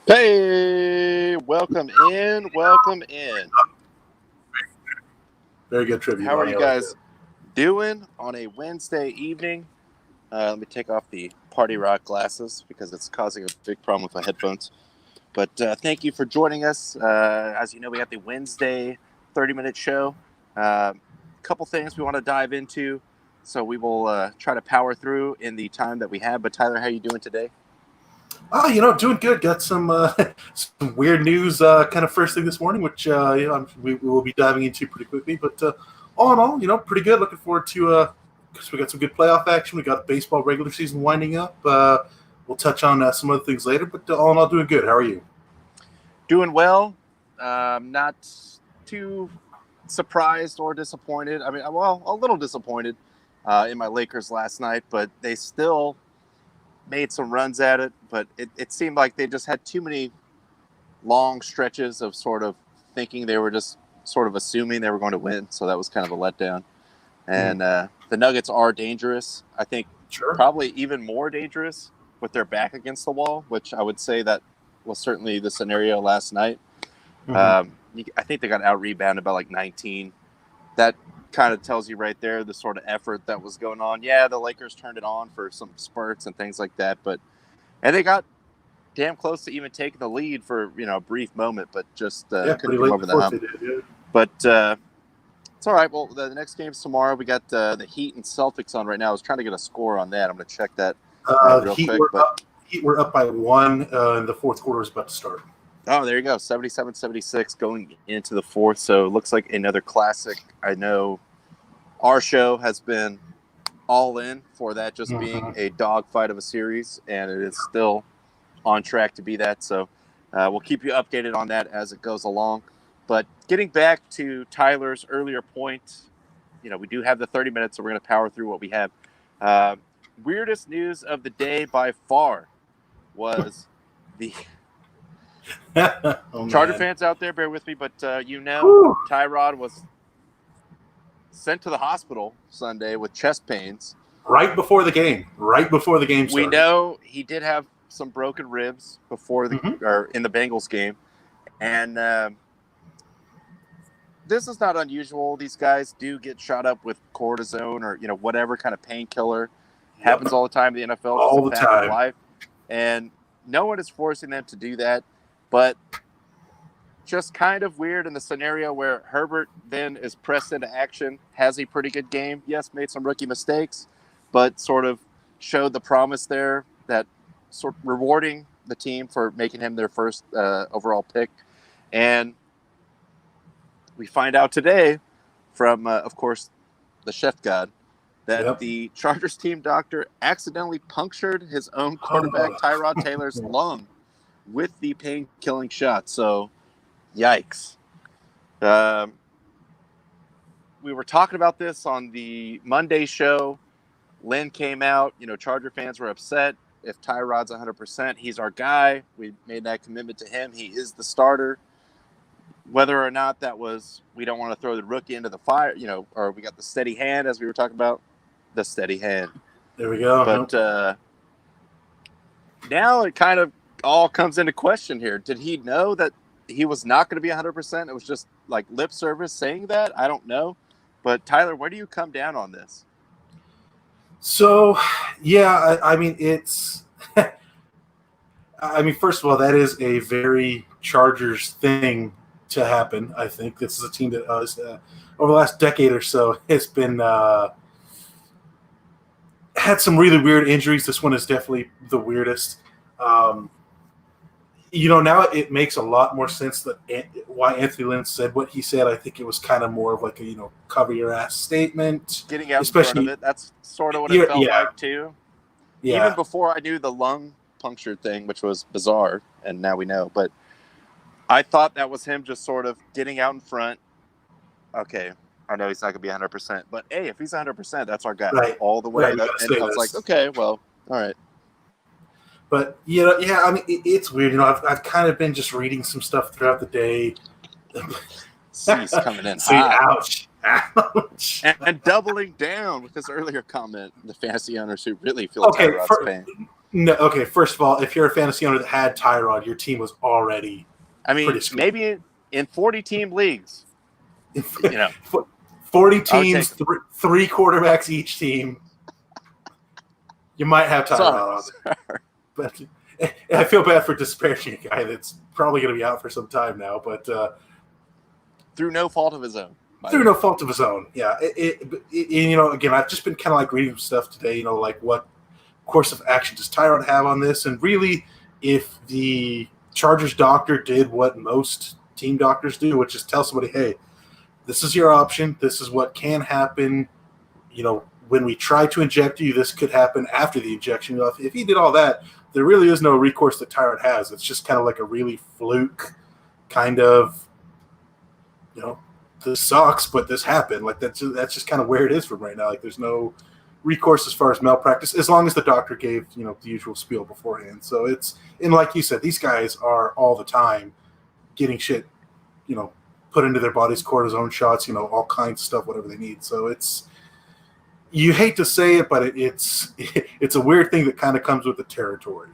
Hey, welcome in, welcome in. Very good tribute. How are you guys doing on a Wednesday evening? Let me take off the party rock glasses because it's causing a big problem with my headphones. But thank you for joining us. As you know, we have the Wednesday 30-minute show. A couple things we want to dive into, so we will try to power through in the time that we have. But Tyler, how are you doing today? Doing good. Got some some weird news kind of first thing this morning, which we will be diving into pretty quickly. But all in all, pretty good. Looking forward to because we got some good playoff action. We got baseball regular season winding up. We'll touch on some other things later, but all in all, doing good. How are you? Doing well. Not too surprised or disappointed. I mean, well, a little disappointed in my Lakers last night, but they still made some runs at it. But it seemed like they just had too many long stretches of sort of thinking they were just sort of assuming they were going to win. So that was kind of a letdown. And the Nuggets are dangerous. I think probably even more dangerous with their back against the wall, which I would say that was certainly the scenario last night. I think they got out-rebounded by like 19. That kind of tells you right there the sort of effort that was going on. Yeah, the Lakers turned it on for some spurts and things like that, and they got damn close to even taking the lead for a brief moment, but just couldn't come over the hump. But it's all right. Well, the next game's tomorrow. We got the Heat and Celtics on right now. I was trying to get a score on that. I'm going to check that real quick. Heat were up by 1, and the fourth quarter is about to start. Oh, there you go. 77-76 going into the fourth. So it looks like another classic. I know our show has been all in for that just being a dogfight of a series, and it is still on track to be that. So we'll keep you updated on that as it goes along. But getting back to Tyler's earlier point, we do have the 30 minutes, so we're going to power through what we have. Weirdest news of the day by far was the Charger fans out there, bear with me, but Tyrod was sent to the hospital Sunday with chest pains. Right before the game started. We know he did have some broken ribs before or in the Bengals game. And this is not unusual. These guys do get shot up with cortisone or, whatever kind of painkiller. Happens all the time in the NFL. All the time. Of life. And no one is forcing them to do that. But just kind of weird in the scenario where Herbert then is pressed into action, has a pretty good game. Yes, made some rookie mistakes, but sort of showed the promise there that sort of rewarding the team for making him their first overall pick. And we find out today from, of course, the chef god that the Chargers team doctor accidentally punctured his own quarterback, Tyrod Taylor's lung with the pain-killing shot. So, yikes. We were talking about this on the Monday show. Lynn came out. Charger fans were upset. If Tyrod's 100%, he's our guy. We made that commitment to him. He is the starter. Whether or not that was, we don't want to throw the rookie into the fire, or we got the steady hand, as we were talking about, the steady hand. There we go. But now it kind of all comes into question here. Did he know that he was not going to be 100%? It was just like lip service saying that? I don't know. But Tyler, where do you come down on this? So, yeah, I mean, it's first of all, that is a very Chargers thing to happen. I think this is a team that over the last decade or so has been had some really weird injuries. This one is definitely the weirdest. Now it makes a lot more sense that why Anthony Lynn said what he said. I think it was kind of more of like a cover your ass statement. Getting out in front of it. That's sort of what it felt like too. Yeah. Even before I knew the lung puncture thing, which was bizarre, and now we know. But I thought that was him just sort of getting out in front. Okay, I know he's not going to be 100%, but hey, if he's 100%, that's our guy all the way. Right, and I was like, okay, well, all right. But, I mean, it's weird. I've kind of been just reading some stuff throughout the day. He's coming in hot. Ouch. And doubling down with his earlier comment, the fantasy owners who really feel Tyrod's pain. No, okay. First of all, if you're a fantasy owner that had Tyrod, your team was already I pretty mean, screwed. maybe in 40-team leagues, you know, 40 I would take teams, three quarterbacks each team. You might have Tyrod on there. But I feel bad for disparaging a guy that's probably going to be out for some time now, but through no fault of his own. Through no fault of his own, yeah. You know, again, I've just been kind of like reading stuff today, you know, like what course of action does Tyrod have on this? And really, if the Chargers doctor did what most team doctors do, which is tell somebody, hey, this is your option. This is what can happen. You know, when we try to inject you, this could happen after the injection. You know, if he did all that, there really is no recourse that Tyrod has. It's just kind of like a really fluke kind of, you know, this sucks, but this happened. Like that's just kind of where it is from right now. Like there's no recourse as far as malpractice, as long as the doctor gave, you know, the usual spiel beforehand. So it's, and like you said, these guys are all the time getting shit, you know, put into their bodies, cortisone shots, you know, all kinds of stuff, whatever they need. So it's, you hate to say it, but it's a weird thing that kind of comes with the territory.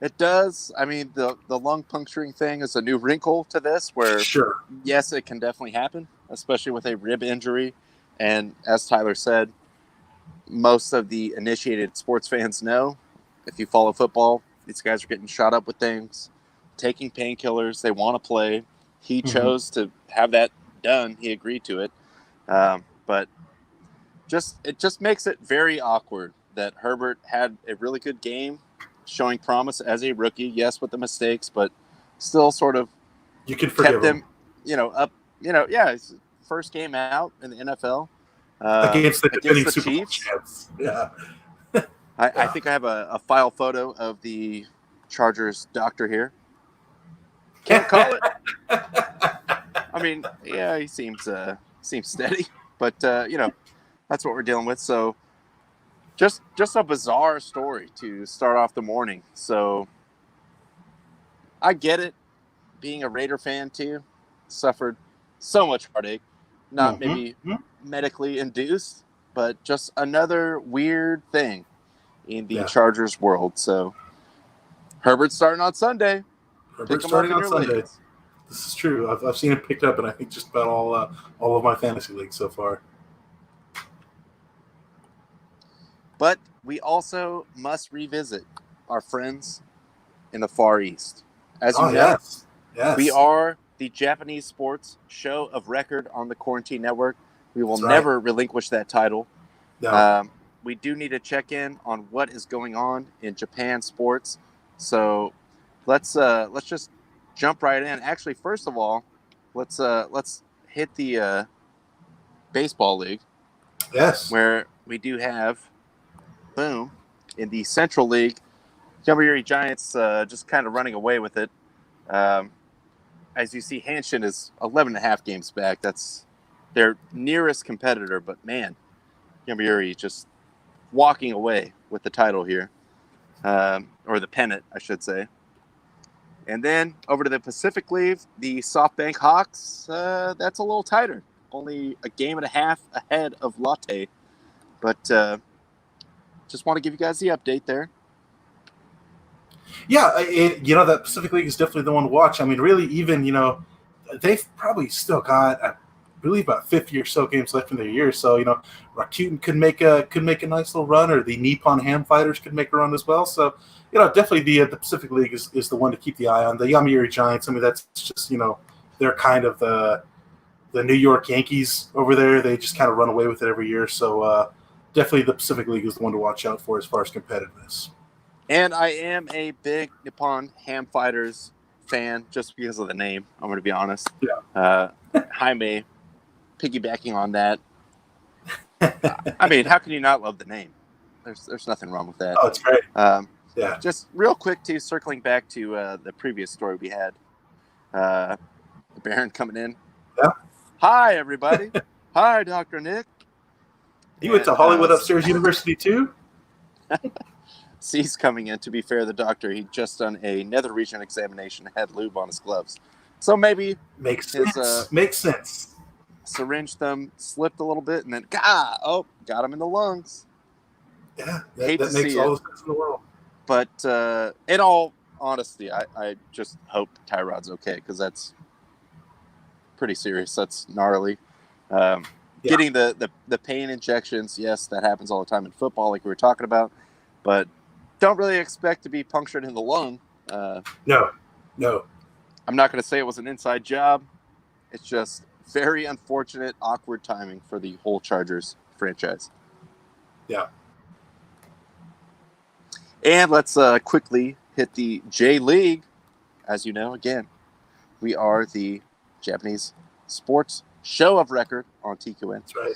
It does. I mean, the lung puncturing thing is a new wrinkle to this where, sure, yes, it can definitely happen, especially with a rib injury. And as Tyler said, most of the initiated sports fans know, if you follow football, these guys are getting shot up with things, taking painkillers. They want to play. He chose to have that done. He agreed to it. But it just makes it very awkward that Herbert had a really good game, showing promise as a rookie, yes, with the mistakes, but still sort of you can forgive him. You know, up, you know, yeah, his first game out in the NFL against the Super Bowl champs. Yeah. I think I have a file photo of the Chargers doctor here. Can't call it. I mean, yeah, he seems steady, but you know, that's what we're dealing with. So just a bizarre story to start off the morning. So I get it. Being a Raider fan too, suffered so much heartache. Not maybe medically induced, but just another weird thing in the Chargers world. So Herbert's starting on Sunday. Herbert's starting on Sunday. Leagues. This is true. I've seen him picked up, and I think just about all of my fantasy leagues so far. But we also must revisit our friends in the Far East. As you know, yes. We are the Japanese sports show of record on the Quarantine Network. We will never relinquish that title. No. We do need to check in on what is going on in Japan sports. So let's just jump right in. Actually, first of all, let's hit the baseball league. Yes. Where we do have, boom, in the Central League, Yomiuri Giants just kind of running away with it. As you see, Hanshin is 11.5 games back. That's their nearest competitor, but man, Yomiuri just walking away with the title here, or the pennant, I should say. And then over to the Pacific League, the SoftBank Hawks, that's a little tighter. Only a game and a half ahead of Lotte. But just want to give you guys the update there. Yeah, you know, that Pacific League is definitely the one to watch. I mean, really, even, you know, they've probably still got, I believe, about 50 or so games left in their year. So, you know, Rakuten could make a nice little run, or the Nippon Ham Fighters could make a run as well. So, you know, definitely the Pacific League is the one to keep the eye on. The Yomiuri Giants, I mean, that's just, you know, they're kind of the New York Yankees over there. They just kind of run away with it every year. So, definitely the Pacific League is the one to watch out for as far as competitiveness. And I am a big Nippon Ham Fighters fan just because of the name, I'm going to be honest. Yeah. Jaime, piggybacking on that. I mean, how can you not love the name? There's nothing wrong with that. Oh, it's great. Yeah. Just real quick, too, circling back to the previous story we had. The Baron coming in. Yeah. Hi, everybody. Hi, Dr. Nick. You went to Hollywood Upstairs University, too? C's coming in. To be fair, the doctor, he just done a nether region examination, had lube on his gloves. So maybe makes sense. Syringe them slipped a little bit, and then got him in the lungs. Yeah, Hate that to makes see all it, the sense in the world. but in all honesty, I just hope Tyrod's okay because that's pretty serious. That's gnarly. Um, Yeah. Getting the pain injections, yes, that happens all the time in football, like we were talking about, but don't really expect to be punctured in the lung. No. I'm not going to say it was an inside job. It's just very unfortunate, awkward timing for the whole Chargers franchise. Yeah. And let's quickly hit the J League. As you know, again, we are the Japanese sports show of record on TQN. That's right.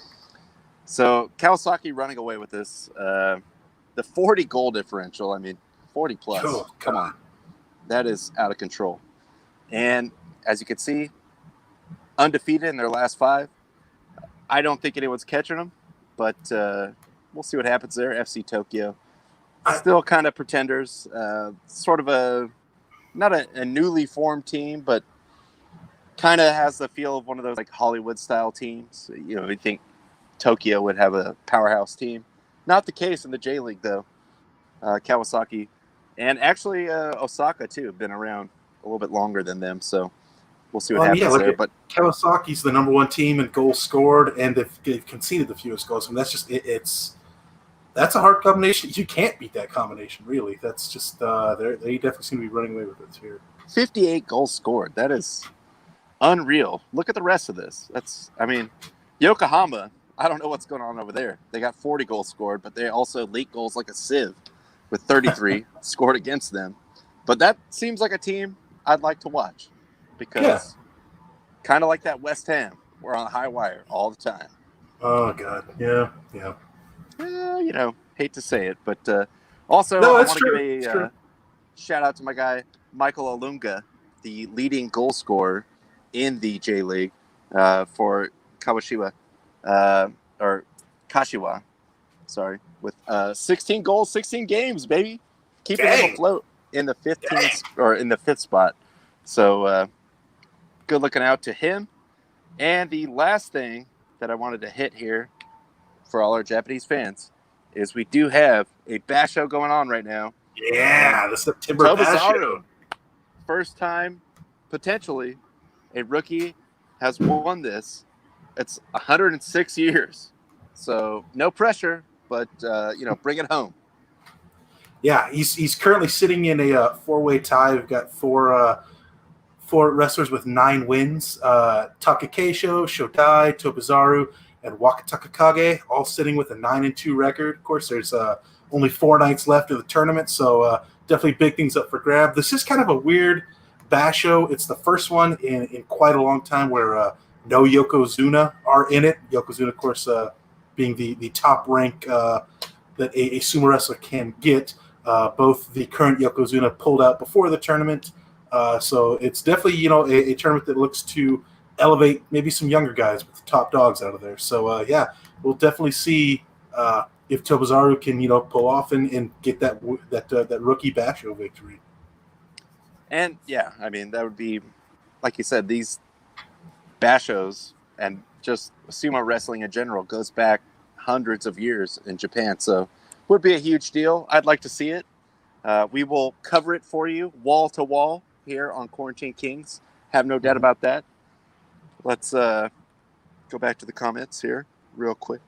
So Kawasaki running away with this. The 40 goal differential, I mean, 40 plus. Oh, Come on. That is out of control. And as you can see, undefeated in their last 5. I don't think anyone's catching them, but we'll see what happens there. FC Tokyo. Still kind of pretenders. Sort of not a newly formed team, but kind of has the feel of one of those like Hollywood style teams. You know, we think Tokyo would have a powerhouse team. Not the case in the J League though. Kawasaki and actually Osaka too have been around a little bit longer than them, so we'll see what happens there. But Kawasaki's the number 1 team in goals scored, and they've conceded the fewest goals. I mean, that's just that's a hard combination. You can't beat that combination, really. That's just they definitely seem to be running away with it here. 58 goals scored. That is unreal. Look at the rest of this. Yokohama, I don't know what's going on over there. They got 40 goals scored, but they also leak goals like a sieve with 33 scored against them. But that seems like a team I'd like to watch because kind of like that West Ham, we're on a high wire all the time. Oh, God. Yeah. Hate to say it, but also I want to give a shout out to my guy, Michael Olunga, the leading goal scorer in the J League for Kashiwa, with 16 goals, 16 games, baby, keeping them afloat in the 15th or in the 5th spot. So good looking out to him. And the last thing that I wanted to hit here for all our Japanese fans is we do have a basho going on right now. Yeah, the September basho. First time, potentially, a rookie has won this. It's 106 years. So no pressure, but, bring it home. Yeah, he's currently sitting in a 4-way tie. We've got four wrestlers with 9 wins. Takakeisho, Shodai, Tobizaru, and Wakatakakage, all sitting with a 9-2 record. Of course, there's only 4 nights left of the tournament, so definitely big things up for grab. This is kind of a weird basho. It's the first one in quite a long time where no Yokozuna are in it. Yokozuna, of course, being the top rank that a sumo wrestler can get. Both the current Yokozuna pulled out before the tournament. So it's definitely, a tournament that looks to elevate maybe some younger guys with the top dogs out of there. So, we'll definitely see if Tobizaru can, pull off and get that rookie basho victory. And, that would be, like you said, these bashos and just sumo wrestling in general goes back hundreds of years in Japan. So would be a huge deal. I'd like to see it. We will cover it for you wall to wall here on Quarantine Kings. Have no doubt about that. Let's go back to the comments here real quick.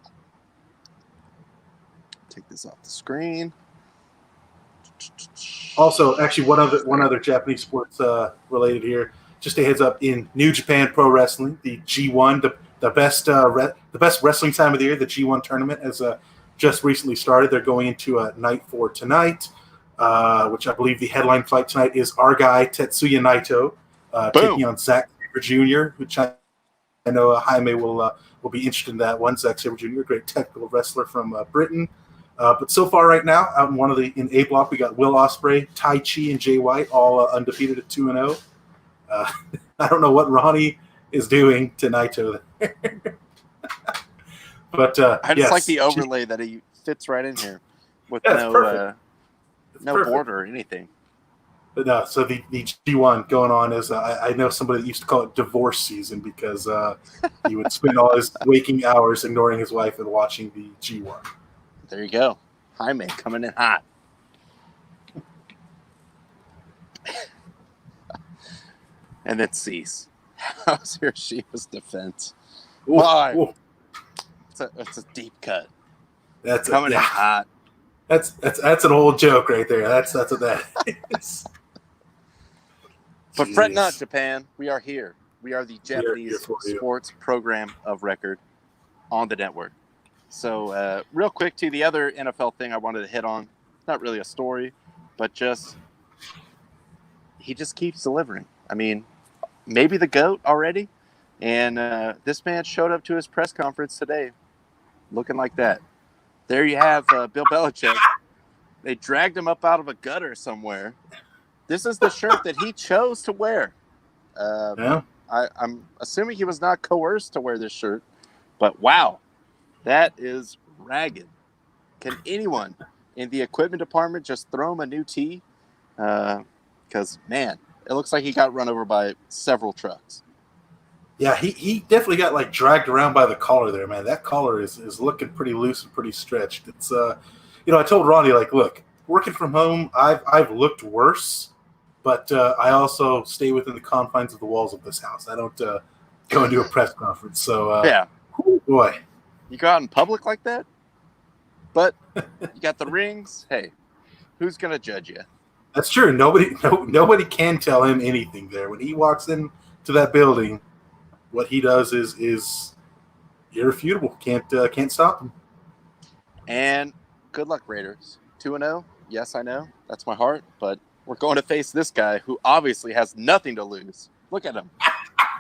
Take this off the screen. Also, actually, one other Japanese sports related here. Just a heads up, in New Japan Pro Wrestling, the G1, the best wrestling time of the year, the G1 tournament has just recently started. They're going into night 4 tonight, which I believe the headline fight tonight is our guy Tetsuya Naito taking on Zack Sabre Jr., which I know Jaime will be interested in that one. Zack Sabre Jr., a great technical wrestler from Britain. But so far right now, out in A block, we got Will Ospreay, Tai Chi, and Jay White, all undefeated at 2-0. I don't know what Ronnie is doing to Naito there. But I just like the overlay that he fits right in here with no border or anything. But no, so the G1 going on is I know somebody that used to call it divorce season because he would spend all his waking hours ignoring his wife and watching the G1. There you go. Jaime coming in hot. And then Cease. How's Hiroshima's defense? Ooh, Why? ooh. It's a deep cut. That's Coming in hot. That's an old joke right there. That's what that is. But fret not, Japan. We are here. We are the Japanese here sports program of record on the network. So real quick to the other NFL thing I wanted to hit on. Not really a story, but he just keeps delivering. I mean, maybe the GOAT already. And this man showed up to his press conference today looking like that. There you have Bill Belichick. They dragged him up out of a gutter somewhere. This is the shirt that he chose to wear. Yeah. I'm assuming he was not coerced to wear this shirt. But wow, that is ragged. Can anyone in the equipment department just throw him a new tee? Because, man, it looks like he got run over by several trucks. Yeah, he definitely got like dragged around by the collar there, man. That collar is looking pretty loose and pretty stretched. It's I told Ronnie, like, look, working from home, I've looked worse, but I also stay within the confines of the walls of this house. I don't go and do a press conference. So yeah, oh boy, you go out in public like that, but you got the rings. Hey, who's gonna judge you? That's true. Nobody can tell him anything there when he walks into that building. What he does is irrefutable. Can't stop him. And good luck, Raiders. 2-0. Yes, I know. That's my heart. But we're going to face this guy who obviously has nothing to lose. Look at him.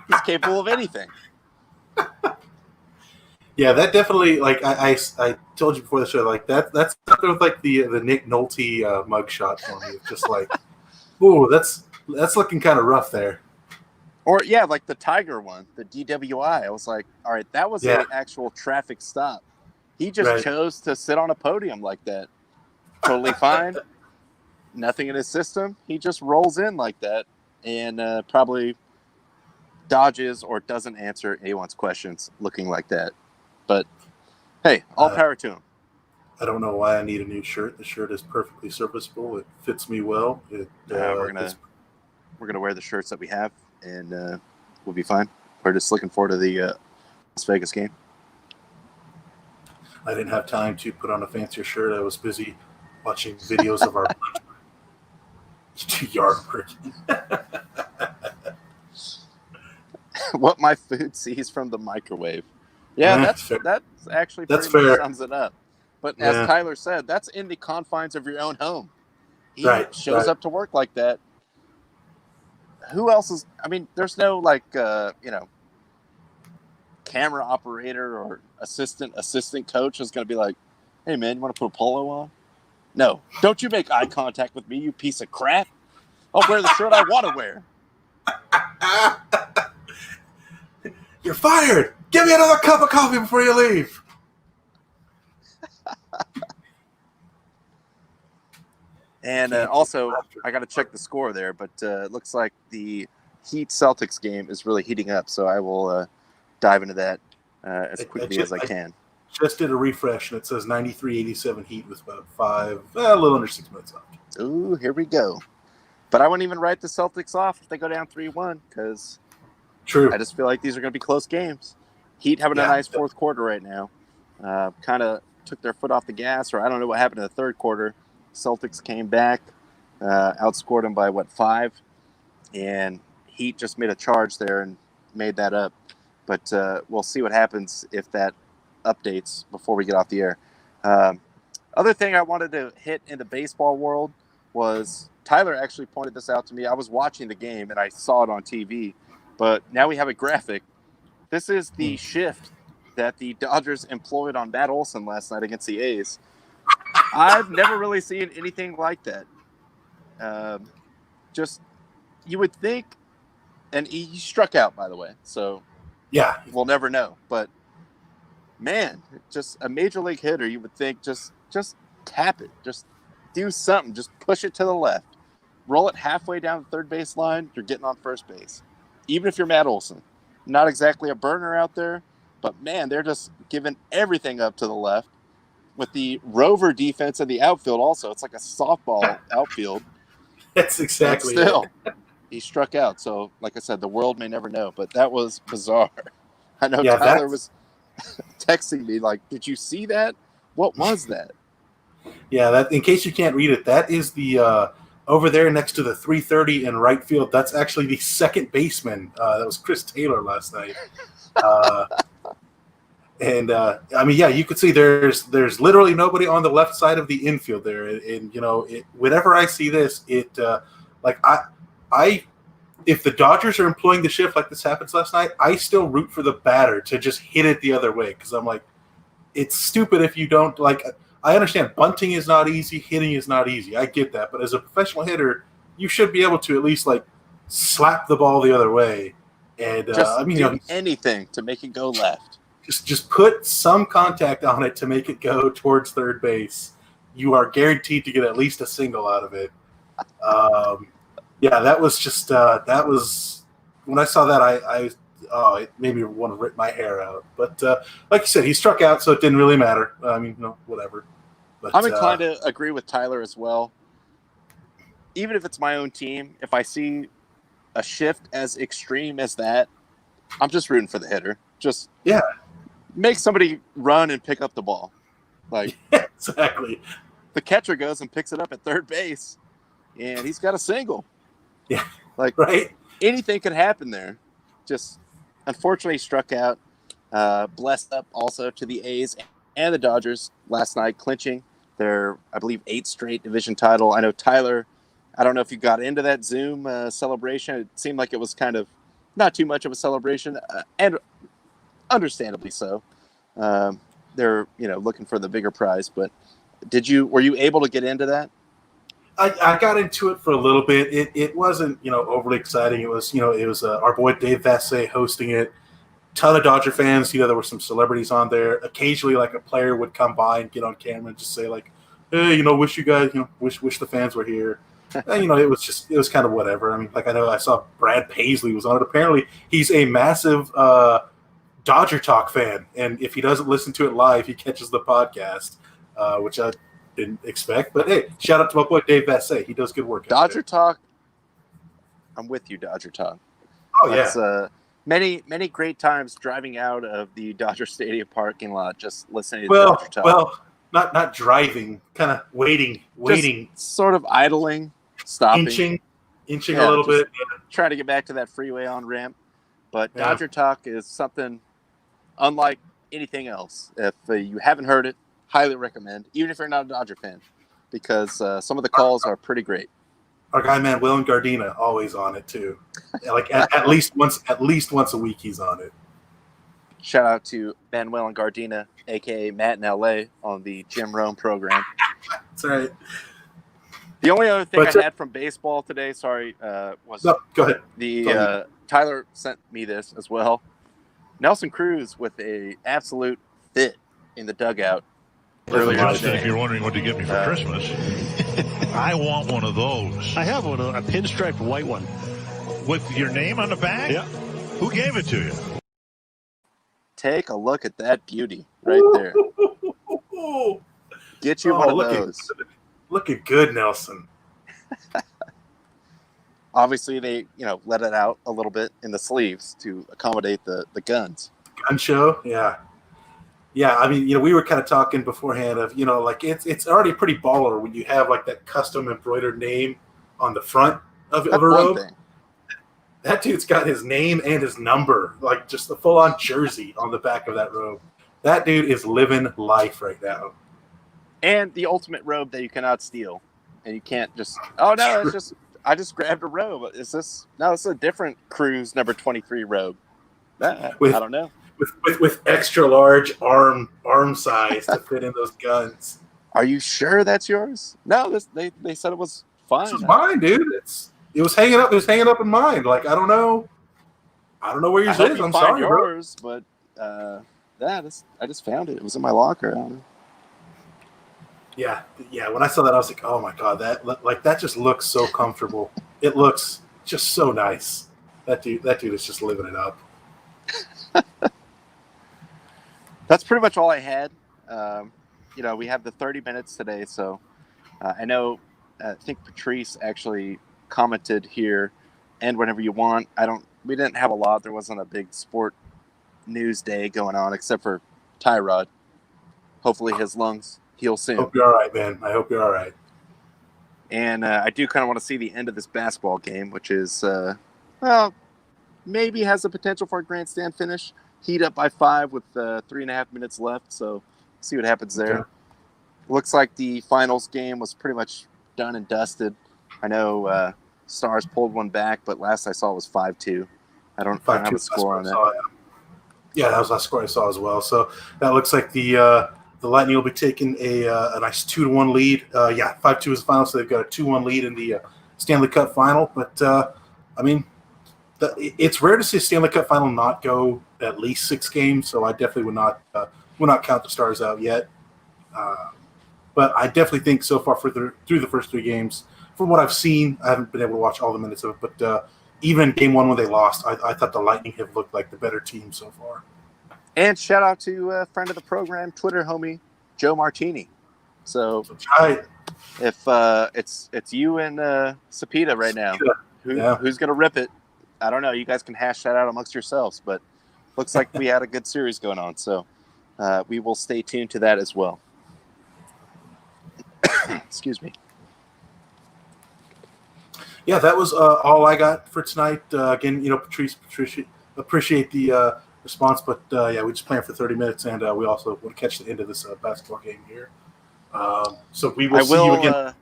He's capable of anything. Yeah, that definitely, like I told you before the show, like that's something with like the Nick Nolte mugshot for me. It's just like, ooh, that's looking kind of rough there. Or, yeah, like the Tiger one, the DWI. I was like, all right, that was an actual traffic stop. He just chose to sit on a podium like that. Totally fine. Nothing in his system. He just rolls in like that and probably dodges or doesn't answer anyone's questions looking like that. But, hey, all power to him. I don't know why I need a new shirt. The shirt is perfectly serviceable. It fits me well. We're gonna wear the shirts that we have. And we'll be fine. We're just looking forward to the Las Vegas game. I didn't have time to put on a fancier shirt. I was busy watching videos of our yard work. What my food sees from the microwave. Yeah, that's actually pretty much sums it up. But as Tyler said, that's in the confines of your own home. He shows up to work like that. Who else is? I mean, there's no camera operator or assistant coach is going to be like, "Hey, man, you want to put a polo on?" No, don't you make eye contact with me, you piece of crap. I'll wear the shirt I want to wear. You're fired. Give me another cup of coffee before you leave. And also, I got to check the score there, but it looks like the Heat-Celtics game is really heating up, so I will dive into that as quickly as I can. Just did a refresh, and it says 93-87 Heat with about a little under 6 minutes left. Ooh, here we go. But I wouldn't even write the Celtics off if they go down 3-1, because I just feel like these are going to be close games. Heat having a nice fourth quarter right now. Kind of took their foot off the gas, or I don't know what happened in the third quarter. Celtics came back, outscored them by 5, and Heat just made a charge there and made that up. But we'll see what happens if that updates before we get off the air. Other thing I wanted to hit in the baseball world was Tyler actually pointed this out to me. I was watching the game and I saw it on TV, but now we have a graphic. This is the shift that the Dodgers employed on Matt Olson last night against the A's. I've never really seen anything like that. Just, you would think, and he struck out, by the way, so we'll never know. But, man, just a major league hitter, you would think just tap it. Just do something. Just push it to the left. Roll it halfway down the third base line, you're getting on first base. Even if you're Matt Olson. Not exactly a burner out there, but, man, they're just giving everything up to the left. with the rover defense in the outfield. Also, it's like a softball outfield. That's exactly it. Still, he struck out. So, like I said, the world may never know, but that was bizarre. I know Tyler was texting me like, "Did you see that? What was that?" Yeah, that. In case you can't read it, that is the over there next to the 330 in right field. That's actually the second baseman. That was Chris Taylor last night. And I mean, yeah, you could see there's literally nobody on the left side of the infield there. And you know, whenever I see this, like I if the Dodgers are employing the shift like this happens last night, I still root for the batter to just hit it the other way because I'm like, it's stupid if you don't like. I understand bunting is not easy, hitting is not easy. I get that, but as a professional hitter, you should be able to at least like slap the ball the other way. And just I mean, do anything to make it go left. Just put some contact on it to make it go towards third base. You are guaranteed to get at least a single out of it. Yeah, that was just that was when I saw that it made me want to rip my hair out. But like you said, he struck out, so it didn't really matter. I mean, whatever. But, I'm inclined to agree with Tyler as well. Even if it's my own team, if I see a shift as extreme as that, I'm just rooting for the hitter. Just make somebody run and pick up the ball. Like exactly. The catcher goes and picks it up at third base, and he's got a single. Yeah. Like right. Anything could happen there. Just unfortunately struck out. Blessed up also to the A's and the Dodgers last night, clinching their, I believe, 8th straight division title. I know Tyler, I don't know if you got into that Zoom celebration. It seemed like it was kind of not too much of a celebration, and understandably so. They're looking for the bigger prize, but were you able to get into that? I got into it for a little bit. It wasn't overly exciting. It was our boy Dave Vassay hosting it. Ton of Dodger fans. There were some celebrities on there. Occasionally, like a player would come by and get on camera and just say like, "Hey, wish you guys, wish the fans were here." And, it was kind of whatever. I mean, like I saw Brad Paisley was on it. Apparently, he's a massive Dodger Talk fan, and if he doesn't listen to it live, he catches the podcast, which I didn't expect. But hey, shout out to my boy Dave Vassay. He does good work. Dodger Talk. I'm with you, Dodger Talk. Oh yeah. Many great times driving out of the Dodger Stadium parking lot, just listening to Dodger Talk. Well, not driving, kind of waiting, just sort of idling, stopping, inching a little bit, trying to get back to that freeway on ramp. But Dodger Talk is something unlike anything else. If you haven't heard it, highly recommend, even if you're not a Dodger fan, because some of the calls are pretty great. Our guy Manuel and Gardena always on it too. Like at least once a week he's on it. Shout out to Manuel and Gardena, aka Matt in LA, on the Jim Rome program. That's right. The only other thing I had from baseball today, was go ahead. Tyler sent me this as well. Nelson Cruz with a absolute fit in the dugout earlier today. If you're wondering what to get me for Christmas, I want one of those. I have one, a pinstriped white one. With your name on the back? Yeah. Who gave it to you? Take a look at that beauty right there. Get you one of those. Looking good, Nelson. Obviously, they let it out a little bit in the sleeves to accommodate the guns. Gun show, yeah. Yeah, I mean, we were kind of talking beforehand of, like it's already pretty baller when you have like that custom embroidered name on the front of a robe. That dude's got his name and his number, like just the full-on jersey on the back of that robe. That dude is living life right now. And the ultimate robe that you cannot steal, and you can't just. Oh no, it's just I just grabbed a robe. Is this? No, it's a different Cruise number 23 robe. I don't know. With extra large arm size to fit in those guns. Are you sure that's yours? No, they said it was fine. This is mine, dude. It was hanging up. It was hanging up in mine. Like I don't know where yours is. I'm sorry, yours, bro. But I just found it. It was in my locker. I don't know. Yeah. When I saw that, I was like, oh my god, that just looks so comfortable. It looks just so nice. That dude is just living it up. That's pretty much all I had. we have the 30 minutes today, so I know. I think Patrice actually commented here, and whenever you want. We didn't have a lot. There wasn't a big sport news day going on except for Tyrod. Hopefully his lungs heal soon. Hope you're all right, man. I hope you're all right. And I do kind of want to see the end of this basketball game, which is, maybe has the potential for a grandstand finish. Heat up by 5 with 3.5 minutes left, so see what happens there. Okay. Looks like the finals game was pretty much done and dusted. I know Stars pulled one back, but last I saw it was 5-2. I don't have a score on that. Yeah, that was the last score I saw as well. So that looks like the Lightning will be taking a nice 2-1 lead. 5-2 is the final, so they've got a 2-1 lead in the Stanley Cup final. But it's rare to see a Stanley Cup final not go at least 6 games. So I definitely would not count the Stars out yet. But I definitely think so far through the first 3 games, from what I've seen, I haven't been able to watch all the minutes of it, but even game 1 when they lost, I thought the Lightning have looked like the better team so far. And shout out to a friend of the program, Twitter homie, Joe Martini. So if it's you and Sapita right now, who's going to rip it? I don't know. You guys can hash that out amongst yourselves, but looks like we had a good series going on. So we will stay tuned to that as well. Excuse me. Yeah, that was all I got for tonight. Again, Patrice, appreciate the response, but we're just playing for 30 minutes, and we also want to catch the end of this basketball game here. So we will see you again.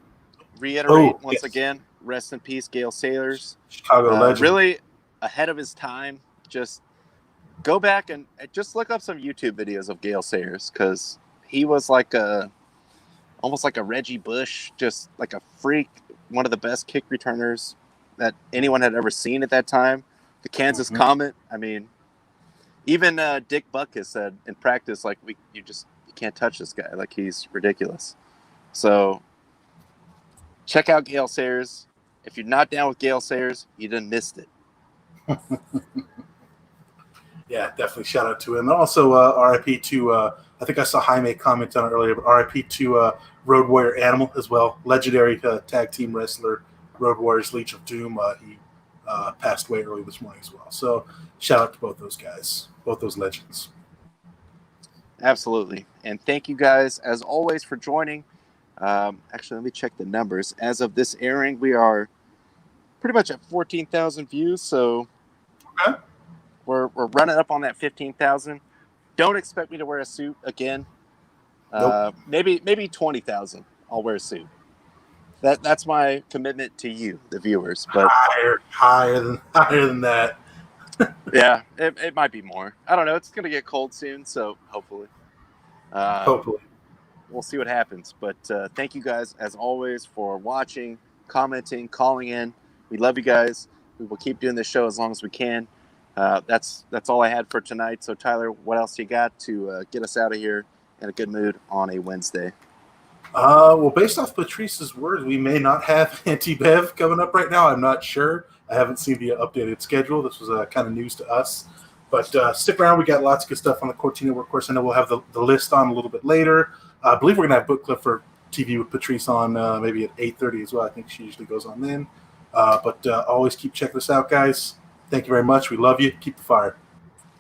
Reiterate once again, rest in peace, Gale Sailors. Chicago legend. Really ahead of his time. Just go back and just look up some YouTube videos of Gale Sayers, because he was almost like a Reggie Bush, just like a freak, one of the best kick returners that anyone had ever seen at that time. The Kansas Comet. I mean, even Dick Butkus said in practice, like, you can't touch this guy. Like, he's ridiculous. So check out Gale Sayers. If you're not down with Gale Sayers, you done missed it. Yeah, definitely shout out to him. And also RIP to, I think I saw Jaime comment on it earlier, but RIP to Road Warrior Animal as well. Legendary tag team wrestler, Road Warriors Leech of Doom. He passed away early this morning as well. So shout out to both those guys, both those legends. Absolutely. And thank you guys, as always, for joining. Actually, let me check the numbers. As of this airing, we are pretty much at 14,000 views. So we're running up on that 15,000. Don't expect me to wear a suit again. Nope. Maybe 20,000. I'll wear a suit. That's my commitment to you, the viewers. But higher than that. Yeah, it might be more. I don't know. It's going to get cold soon, so hopefully. We'll see what happens. But thank you guys, as always, for watching, commenting, calling in. We love you guys. We will keep doing this show as long as we can. That's all I had for tonight. So, Tyler, what else you got to get us out of here in a good mood on a Wednesday? Well, based off Patrice's words, we may not have Anti-Bev coming up right now. I'm not sure. I haven't seen the updated schedule. This was kind of news to us. But stick around. We got lots of good stuff on the Cortina Network. Of course, I know we'll have the list on a little bit later. I believe we're going to have Book Club for TV with Patrice on maybe at 8:30 as well. I think she usually goes on then. But always keep checking us out, guys. Thank you very much. We love you. Keep the fire.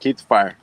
Keep the fire.